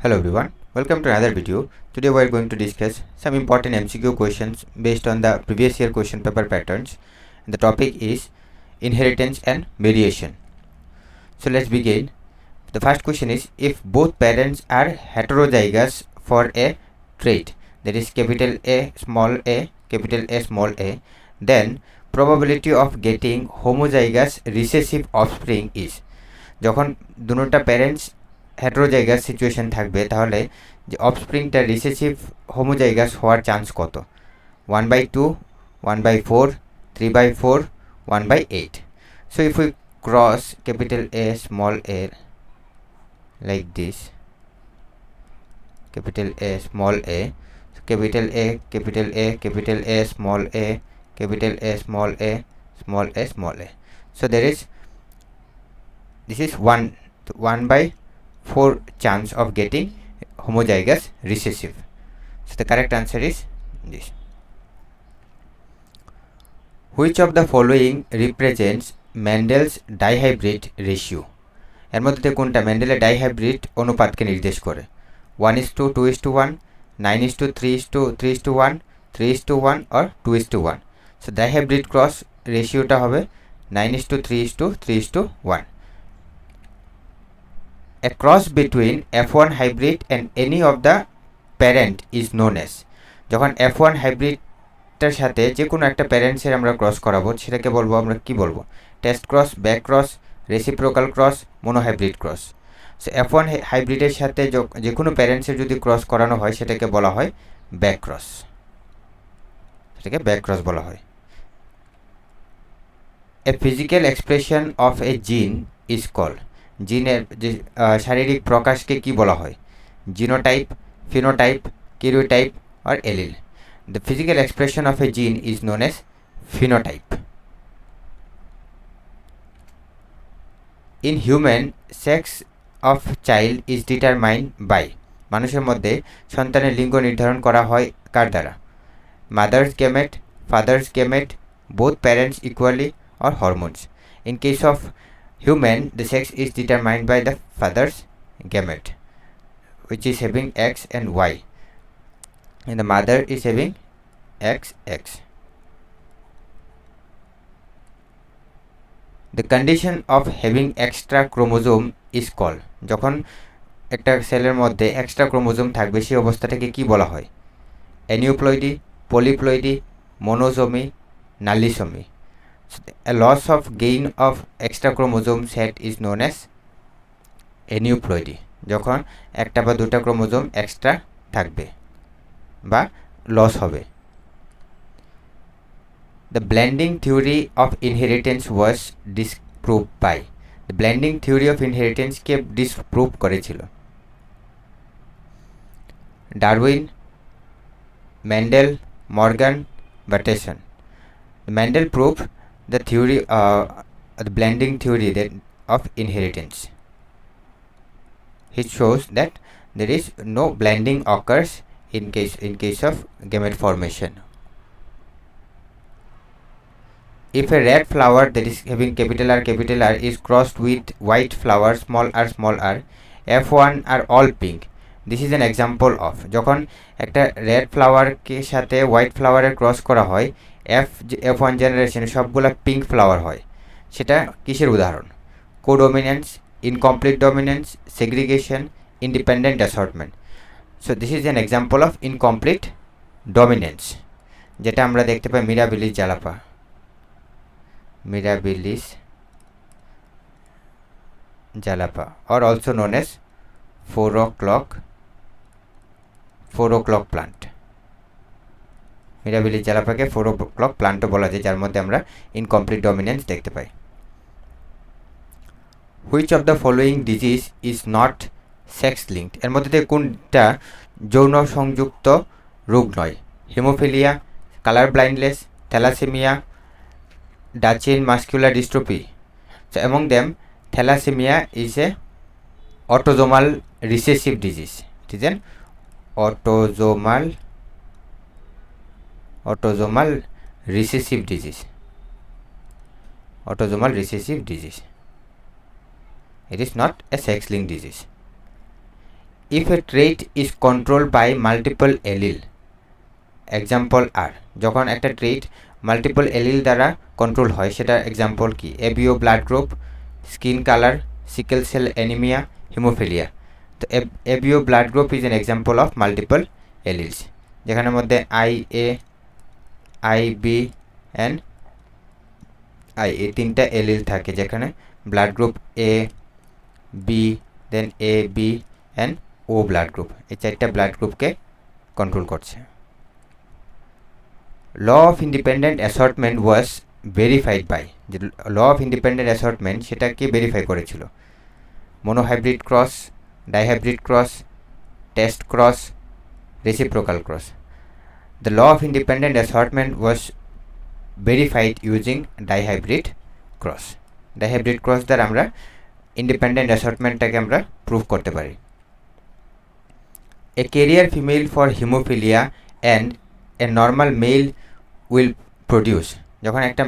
Hello everyone, welcome to another video. Today we are going to discuss some important MCQ questions based on the previous year question paper patterns. And the topic is inheritance and mediation. So let's begin. The first question is, if both parents are heterozygous for a trait, that is capital A small a, then probability of getting homozygous recessive offspring is. যখন দুটোটা parents heterozygous situation থাকবে তাহলে যে অফস্প্রিংটা recessive homozygous হওয়ার chance কত? 1/2, 1/4, 3/4, 1/8. So if we cross capital A small a like this, capital A small a, so capital A, capital A, capital A small a, capital A small a, small a, small a. So there is this is 1/4 chance of getting homozygous recessive. So the correct answer is this. Which of the following represents Mendel's dihybrid ratio? এর মধ্যে কোনটা মেন্ডেলের dihybrid অনুপাতকে নির্দেশ করে? 1:2:1, 9:3:3:1, 3:1 or 2:1. So dihybrid cross রেশিওটা হবে 9:3:3:1. A cross between F1 hybrid and any of the parent is known as. যখন F1 হাইব্রিডটার সাথে যে কোনো একটা প্যারেন্টসের আমরা ক্রস করাবো সেটাকে বলবো আমরা কি বলবো? Test cross, back cross, reciprocal cross, monohybrid cross. So F1 হাইব্রিডের সাথে যে কোনো প্যারেন্টসের যদি ক্রস করানো হয় সেটাকে বলা হয় ব্যাক ক্রস. সেটাকে ব্যাক ক্রস বলা হয়. A physical expression of a gene is called. জিনের যে শারীরিক প্রকাশকে কি বলা হয়? Genotype, phenotype, karyotype or allele. The physical expression of a gene is known as phenotype. In human, sex of child is determined by. মানুষের মধ্যে সন্তানের লিঙ্গ নির্ধারণ করা হয় কার দ্বারা? Mother's gamete, father's gamete, both parents equally or hormones. In case of human, the sex is determined by the father's gamete, which is having X and Y, and the mother is having XX. The condition of having extra chromosome is called. যখন একটা সেলের মধ্যে extra chromosome থাকবে সেই অবস্থাটাকে কি বলা হয়? Aneuploidy, polyploidy, monosomy, nullisomy. A loss of gain of extra chromosome set is known as aneuploidy. যখন একটা বা দুটা ক্রোমোজোম এক্সট্রা থাকবে বা লস হবে. The blending theory of inheritance was disproved by. The blending theory of inheritance কে disprove করেছিল? Darwin, Mendel, Morgan, Bateson. Mendel proved the theory, the blending theory of inheritance. It shows that there is no blending occurs in case of gamete formation. If a red flower that is having capital R is crossed with white flower small r, F1 are all pink. This is an example of. যখন একটা red ফ্লাওয়ারকে সাথে white ফ্লাওয়ারের cross করা হয় F1 জেনারেশনে সবগুলা pink flower হয়. সেটা কিসের উদাহরণ? Codominance, incomplete dominance, segregation, independent assortment. So this is an example of incomplete dominance, যেটা আমরা দেখতে পাই Mirabilis jalapa, Mirabilis jalapa, or also known as 4 o'clock plant. Mirabilis জালাপাকে 4 o'clock প্লান্টও বলা যায়, যার মধ্যে আমরা ইনকমপ্লিট ডমিনেন্স দেখতে পাই. Which of the following disease is not sex linked? এর মধ্যে থেকে কোনটা যৌন সংযুক্ত রোগ নয়? Haemophilia, colour blindness, thalassaemia, Duchenne muscular dystrophy. So among them, thalassemia is a autosomal recessive disease. It is an autosomal recessive disease. Autosomal recessive disease. It is not a sex-linked disease. if a trait is controlled by multiple allele, example are, যখন একটা trait multiple allele দ্বারা control হয় সেটা example কি, ABO blood group, skin colour, sickle cell anaemia, haemophilia. তো ABO blood group is an example of multiple এলিলস, যেখানের মধ্যে IA, IB and I এই তিনটা এলিল থাকে, যেখানে blood group A, B, then AB and O blood group, এই চারটা blood গ্রুপকে কন্ট্রোল করছে। Law of independent assortment was verified by, যে ল অফ ইন্ডিপেন্ডেন্ট অ্যাসর্টমেন্ট সেটাকে ভেরিফাই করেছিল, monohybrid cross, dihybrid cross, test cross, reciprocal cross. The law of independent assortment was verified using dihybrid cross. Dihybrid cross দ্বারা আমরা independent অ্যাসর্টমেন্টটাকে আমরা prove করতে পারি। A carrier female for haemophilia and A normal male will produce, যখন একটা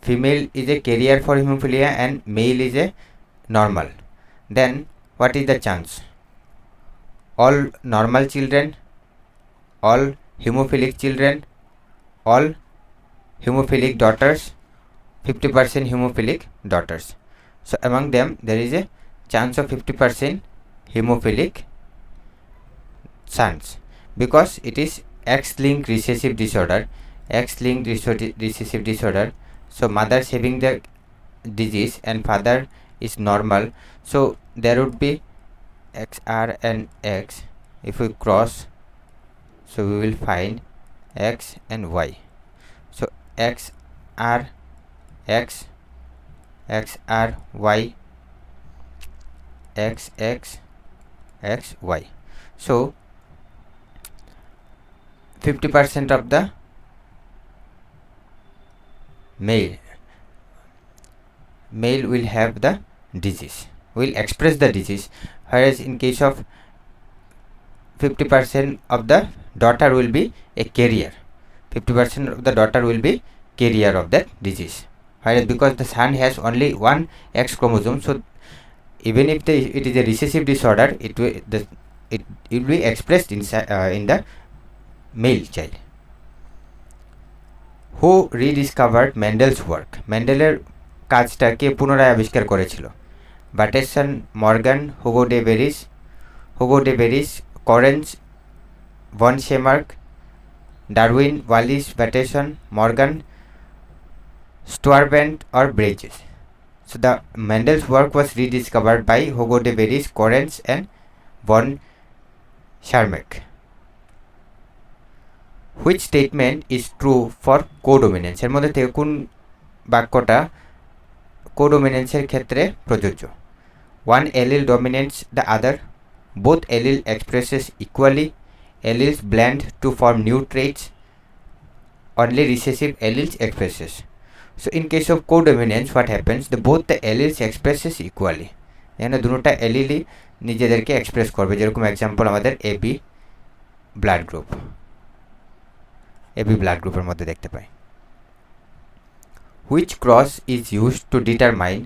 female is a carrier for haemophilia and male is a normal, then what is the chance? All normal children, all hemophilic children, all hemophilic daughters, 50% hemophilic daughters. So among them there is a chance of 50% hemophilic sons, because it is X-linked recessive disorder. X-linked recessive disorder, so mother is having the disease and father is normal, so there would be XR and X. If we cross, so we will find X and Y. So XR X, XR Y, XX, XY. So 50% of the male will have the disease, will express the disease, whereas in case of 50% of the daughter will be a carrier, 50% of the daughter will be carrier of that disease, whereas because the son has only one X chromosome, so even if it is a recessive disorder, it will be expressed in the male child. Who rediscovered Mendel's work? মেন্ডেলের কাজটা কে পুনরায় আবিষ্কার করেছিল? বাটেসন, Morgan, Hugo de ভেরিস, Correns, von Schemark, Darwin, Wallis, Bateson, Morgan, Stuyvesant or Bridges. So the Mendel's work was rediscovered by Hugo de Veris, Correns and von Schemark. Which statement is true for codominance? এর মধ্যে থেকে কোন বাক্যটা কোডোমিনেন্সের ক্ষেত্রে প্রযোজ্য? One allele dominates the other, both allele expresses equally, alleles blend to form new traits, only recessive alleles expresses. So in case of codominance, what happens? Both the alleles expresses equally, এখানে দুটোটা অ্যালিলই নিজেদেরকে express করবে, যেরকম example আমাদের AB blood গ্রুপের মধ্যে দেখতে পাই। Which cross is used to determine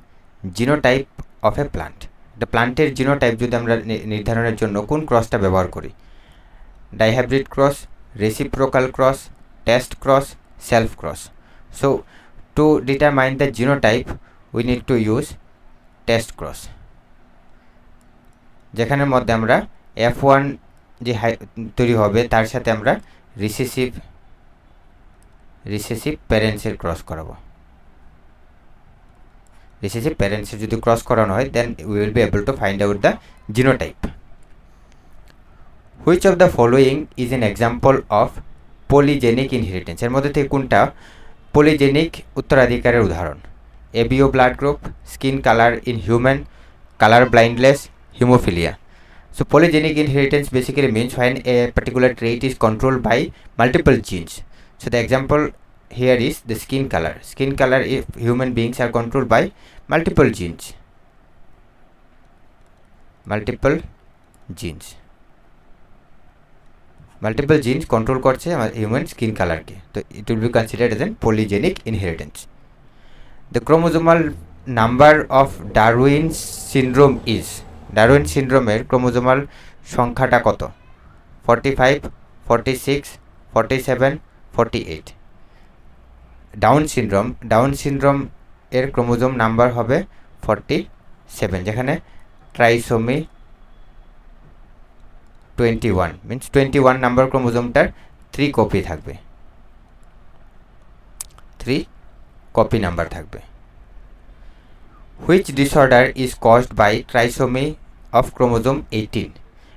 genotype of a plant? The প্লান্টের genotype যদি আমরা নির্ধারণের জন্য কোন ক্রসটা ব্যবহার করি? Dihybrid cross, reciprocal cross, test cross, self cross. So to determine the genotype we need to use test cross, যেখানের মধ্যে আমরা F1 যে তৈরি হবে তার সাথে আমরা রিসেসিভ প্যারেন্টসের ক্রস করাবো। রিসেসিভ প্যারেন্টসের যদি ক্রস করানো হয় then we will be able to find out the genotype. Which of the following is an example of polygenic inheritance? এর মধ্যে থেকে কোনটা polygenic উত্তরাধিকারের উদাহরণ? ABO blood group, skin color in human, color blindness, hemophilia. So polygenic inheritance basically means when a particular trait is controlled by multiple genes. So the example here is the skin color. Skin color if human beings are controlled by multiple genes. Multiple genes control করছে human skin color কে, তো it will be considered as a polygenic inheritance. The chromosomal number of Darwin's syndrome is, Darwin সিনড্রোমের chromosomal সংখ্যাটা কত? 45, 46, 47, 48। Down syndrome এর chromosome number হবে 47, যেখানে trisomy 21 means 21 number ক্রোমোজোমটার 3 copy থাকবে, 3 কপি নাম্বার থাকবে। Which disorder is caused by trisomy of chromosome 18?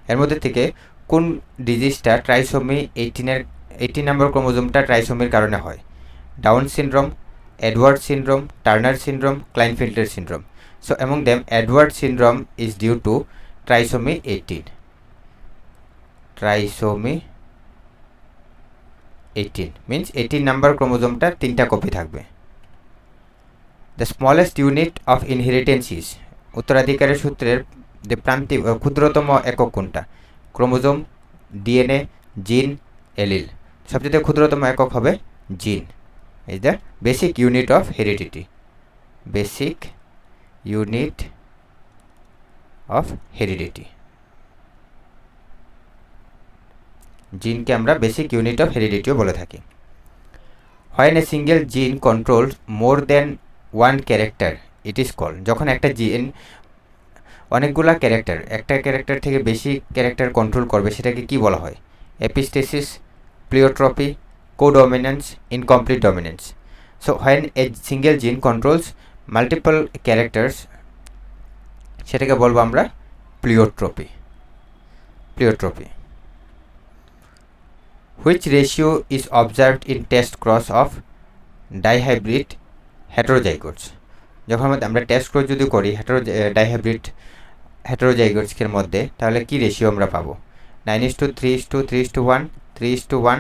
এর মধ্যে থেকে কোন ডিজিজটা ট্রাইসোমি 18 নাম্বার ক্রোমোজোমটা ট্রাইসোমির কারণে হয়? Down syndrome, Edward syndrome, Turner syndrome, Klinefelter syndrome. So among them, Edward syndrome is due to trisomy 18. Trisomy 18 means 18 number chromosome টা 3টা কপি থাকবে। The smallest unit of inheritance is, উত্তরাধিকারের সূত্রের যে প্রান্তিক ক্ষুদ্রতম একক কোনটা? ক্রোমোজোম, ডিএনএ, জিন, এলিল। সবচেয়ে ক্ষুদ্রতম একক হবে জিন। is the basic unit of heredity. Basic unit of heredity. জিনকে আমরা বেসিক ইউনিট অফ হেরিডিটিও বলে থাকি। When a single gene controls more than one character, it is called, যখন একটা জিন অনেকগুলা ক্যারেক্টার, একটা ক্যারেক্টার থেকে বেশি ক্যারেক্টার কন্ট্রোল করবে, সেটাকে কি বলা হয়? Epistasis, pleiotropy, codominance, incomplete dominance. So when a single gene controls multiple characters, সেটাকে বলবো আমরা pleiotropy. Which ratio is observed in test cross of dihybrid heterozygotes? যখন আমরা টেস্ট ক্রস যদি করি ডাইহাইব্রিড হেটেরোজাইগোটসের মধ্যে, তাহলে কি রেশিও আমরা পাবো? 9:3:3:1, 3:1,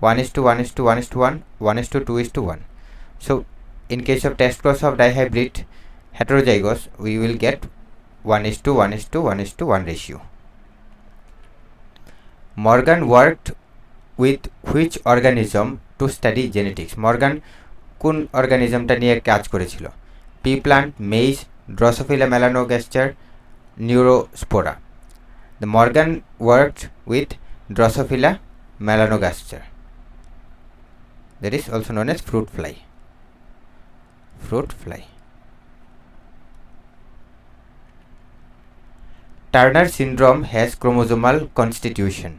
1:1:1:1, 1:2:1. So in case of test cross of dihybrid heterozygotes, we will get 1:1:1:1 ratio. Morgan worked with which organism to study genetics? Morgan কোন অর্গানিজমটা নিয়ে কাজ করেছিল? Pea plant, maize, Drosophila melanogaster, Neurospora. The Morgan worked with Drosophila melanogaster. That is also known as fruit fly. Turner syndrome has chromosomal constitution.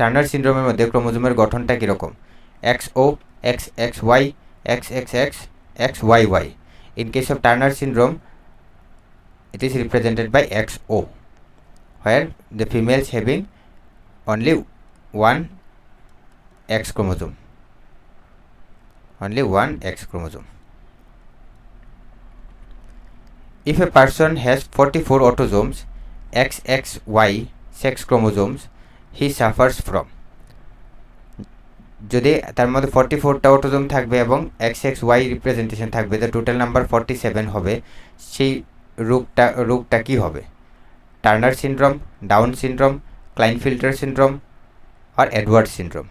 Turner syndrome মধ্যে ক্রোমোজোমের গঠনটা কি রকম? XO, XXY, XXX, XYY. In case of Turner syndrome, it is represented by XO, where the females having only one X chromosome. If a person has 44 autosomes, XXY sex chromosomes, he suffers from, যদি তার মধ্যে 44টা autosome থাকবে এবং XXY representation থাকবে, the total number 47 হবে, সেই রোগটা কি হবে? Turner syndrome, Down syndrome, Klinefelter syndrome আর Edward syndrome.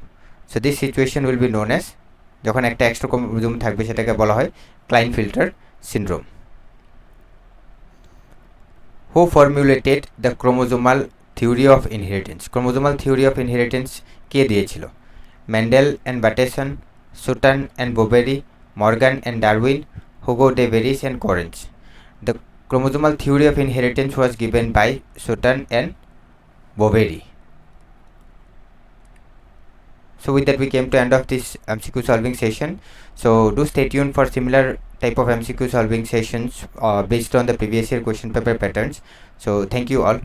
So this situation will be known as, যখন একটা এক্সট্রা ক্রোমোজোম থাকবে সেটাকে বলা হয় Klinefelter syndrome. Who formulated the chromosomal theory of inheritance? Chromosomal theory of inheritance কে দিয়েছিল? Mendel and Bateson, Sutton and Boveri, Morgan and Darwin, Hugo de Vries and Correns. The chromosomal theory of inheritance was given by Sutton and Boveri. So with that we came to end of this MCQ solving session. So do stay tuned for similar type of MCQ solving sessions based on the previous year question paper patterns. So thank you all.